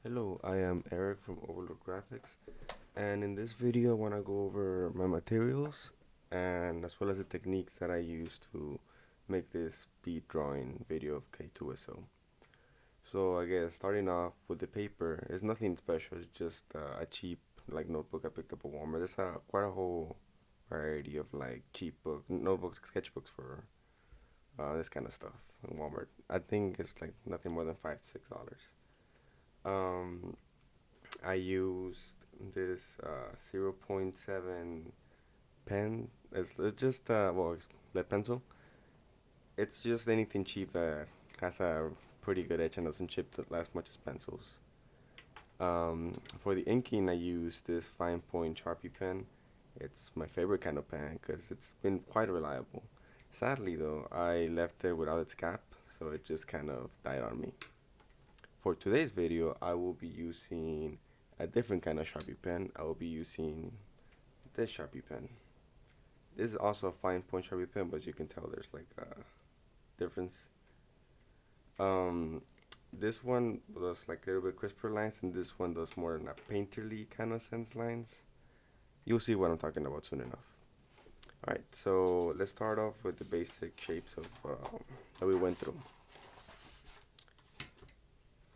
Hello, I am Eric from Overload Graphics, and in this video I want to go over my materials and as well as the techniques that I use to make this speed drawing video of k2s0. So I guess starting off with the paper is nothing special, it's just a cheap like notebook I picked up at Walmart. There's quite a whole variety of like cheap notebooks, sketchbooks for this kind of stuff in Walmart. I think it's like nothing more than $5 to $6. Um, I used this 0.7 pen. It's just it's lead pencil. It's just anything cheap that has a pretty good edge and doesn't chip as much as pencils. For the inking, I use this fine point Sharpie pen. It's my favorite kind of pen because it's been quite reliable. Sadly, though, I left it without its cap, so it just kind of died on me. For today's video, I will be using a different kind of Sharpie pen. I will be using this Sharpie pen. This is also a fine point Sharpie pen, but as you can tell there's like a difference. This one does like a little bit crisper lines, and this one does more in a painterly kind of sense lines. You'll see what I'm talking about soon enough. Alright, so let's start off with the basic shapes of that we went through.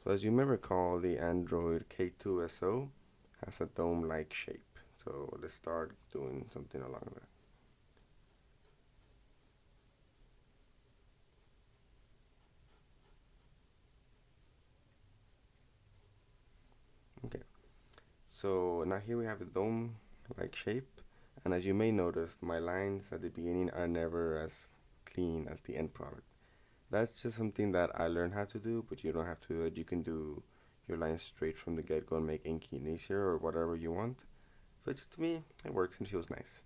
So as you may recall, the Android k2s0 has a dome-like shape. So let's start doing something along that. Okay, so now here we have the dome-like shape, and as you may notice, my lines at the beginning are never as clean as the end product. That's just something that I learned how to do, but you don't have to do it. You can do your lines straight from the get-go and make inking easier or whatever you want. Which to me, it works and feels nice.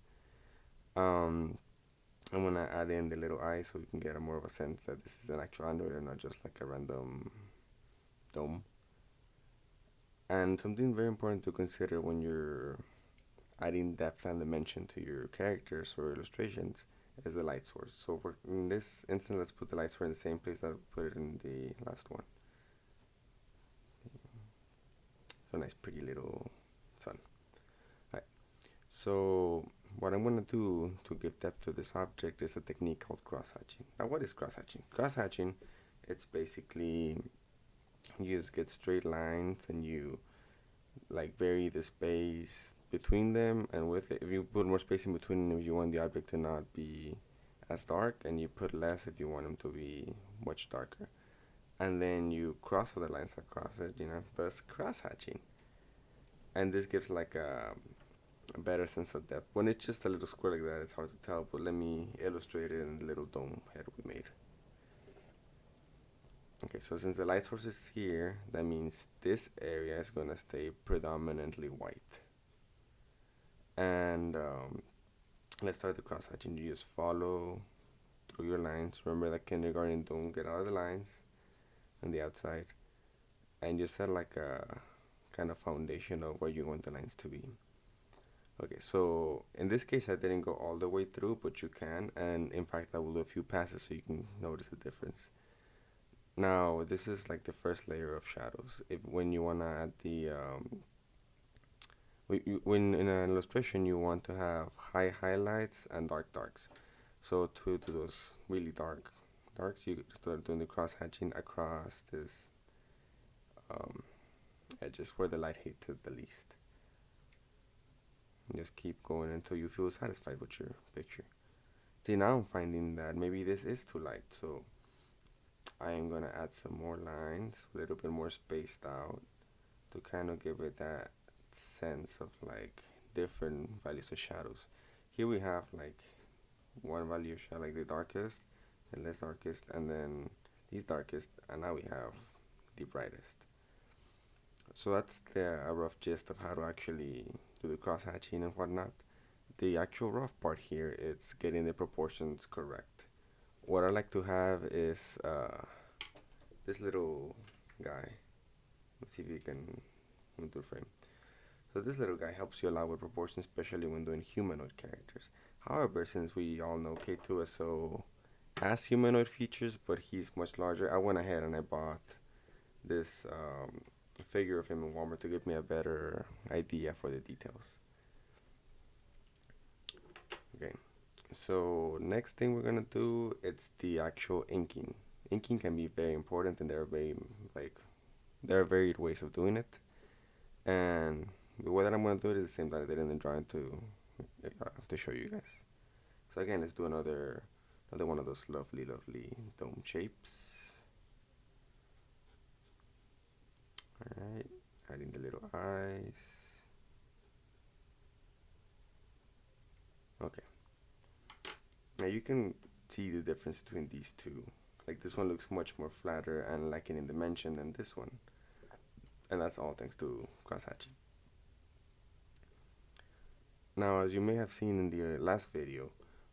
I'm gonna add in the little eye so you can get a more of a sense that this is an actual Android and not just like a random dome. And something very important to consider when you're adding depth and dimension to your characters or illustrations is the light source. So for in this instance, let's put the light source in the same place that we put it in the last one. So nice pretty little sun. Alright, so what I'm going to do to give depth to this object is a technique called crosshatching. Now what is crosshatching? Crosshatching, it's basically you just get straight lines and you like vary the space between them, and with it, if you put more space in between them, if you want the object to not be as dark, and you put less if you want them to be much darker, and then you cross other lines across it, thus cross hatching. And this gives like a better sense of depth. When it's just a little square like that, it's hard to tell, but let me illustrate it in the little dome head we made. Okay, so since the light source is here, that means this area is going to stay predominantly white. And let's start the cross hatching. You just follow through your lines. Remember that kindergarten, don't get out of the lines on the outside. And just set like a kind of foundation of where you want the lines to be. Okay, so in this case I didn't go all the way through, but you can, and in fact I will do a few passes so you can notice the difference. Now this is like the first layer of shadows. When you want to add the when in an illustration you want to have high highlights and dark darks. So to do those really darks, you start doing the cross hatching across this edges where the light hits it the least. And just keep going until you feel satisfied with your picture. See, now I'm finding that maybe this is too light, so I am gonna add some more lines, a little bit more spaced out, to kind of give it that sense of like different values of shadows. Here we have like one value of shadow, like the darkest, the less darkest, and then these darkest, and now we have the brightest. So that's a rough gist of how to actually do the cross hatching and whatnot. The actual rough part here is getting the proportions correct. What I like to have is this little guy. Let's see if you can move the frame. So this little guy helps you a lot with proportions, especially when doing humanoid characters. However, since we all know k2s0 as humanoid features, but he's much larger. I went ahead and I bought this figure of him in Walmart to give me a better idea for the details. Okay, so next thing we're gonna do, it's the actual inking. Inking can be very important, and like there are varied ways of doing it. And the way that I'm gonna do it is the same that I did in the drawing to show you guys. So again, let's do another one of those lovely dome shapes. All right, adding the little eyes. Okay. Now you can see the difference between these two. Like this one looks much more flatter and lacking in dimension than this one. And that's all thanks to crosshatching. Now, as you may have seen in the last video,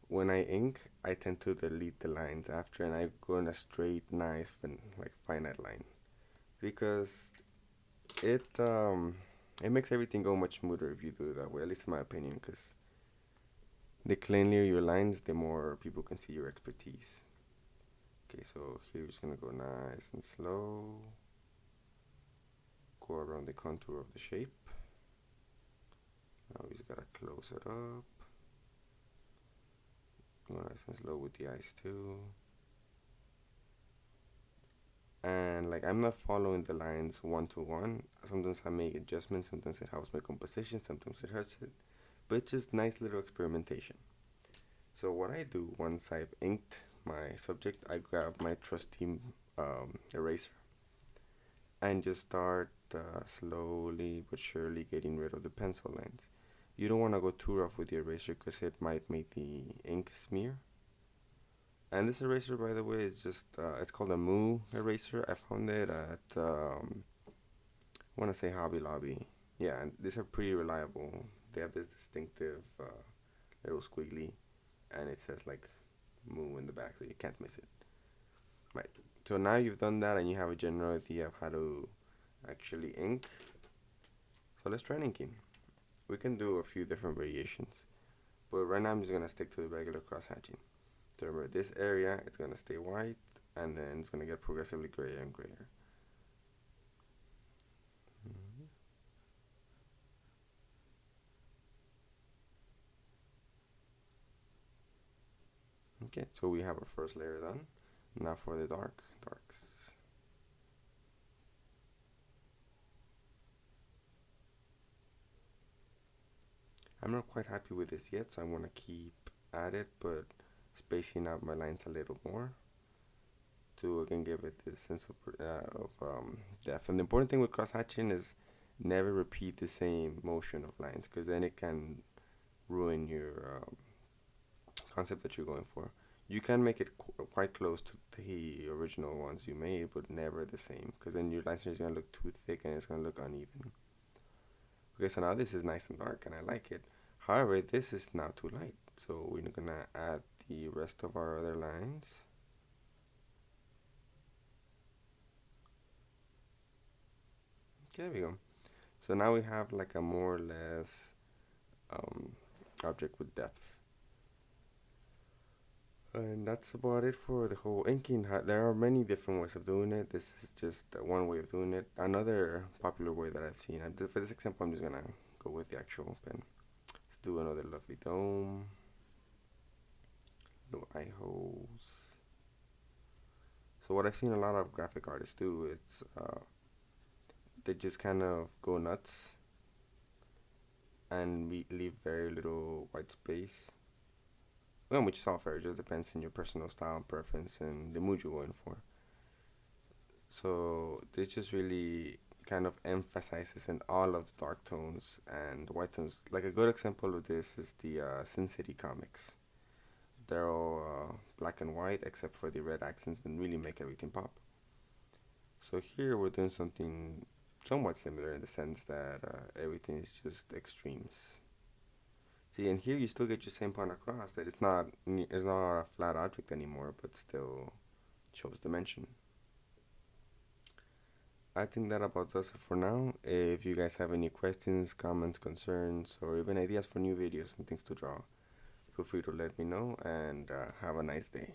when I ink, I tend to delete the lines after and I go in a straight, nice, like finite line. Because it makes everything go much smoother if you do it that way, at least in my opinion, because the cleaner your lines, the more people can see your expertise. Okay, so here we're just gonna go nice and slow. Go around the contour of the shape. Now we just gotta close it up. Go nice and slow with the eyes too. And like I'm not following the lines one to one. Sometimes I make adjustments, sometimes it helps my composition, sometimes it hurts it. But it's just nice little experimentation. So what I do once I've inked my subject, I grab my trusty eraser and just start slowly but surely getting rid of the pencil lines. You don't want to go too rough with the eraser because it might make the ink smear. And this eraser, by the way, is just, it's called a Moo eraser. I found it at, I want to say Hobby Lobby. Yeah, and these are pretty reliable. They have this distinctive little squiggly, and it says like Moo in the back, so you can't miss it. Right. So now you've done that and you have a general idea of how to actually ink. So let's try inking. We can do a few different variations, but right now I'm just gonna stick to the regular cross hatching. So remember, this area it's gonna stay white, and then it's gonna get progressively grayer and grayer. Okay, so we have our first layer done. Now for the darks. I'm not quite happy with this yet, so I'm gonna keep at it, but spacing out my lines a little more to again give it this sense of depth. And the important thing with cross hatching is never repeat the same motion of lines, because then it can ruin your concept that you're going for. You can make it quite close to the original ones you made, but never the same, because then your lines are gonna look too thick and it's gonna look uneven. Okay, so now this is nice and dark and I like it. However, this is now too light, so we're gonna add the rest of our other lines. Okay, there we go. So now we have like a more or less object with depth. And that's about it for the whole inking. There are many different ways of doing it. This is just one way of doing it. Another popular way that I've seen, for this example, I'm just gonna go with the actual pen. Let's do another lovely dome. No eye holes. So what I've seen a lot of graphic artists do, it's they just kind of go nuts and leave very little white space. Well, which is all fair. It just depends on your personal style and preference and the mood you're going for. So this just really kind of emphasizes in all of the dark tones and white tones. Like a good example of this is the Sin City comics. They're all black and white except for the red accents and really make everything pop. So here we're doing something somewhat similar in the sense that everything is just extremes. See, and here you still get your same point across that it's not a flat object anymore, but still shows dimension. I think that about does it for now. If you guys have any questions, comments, concerns, or even ideas for new videos and things to draw, feel free to let me know and have a nice day.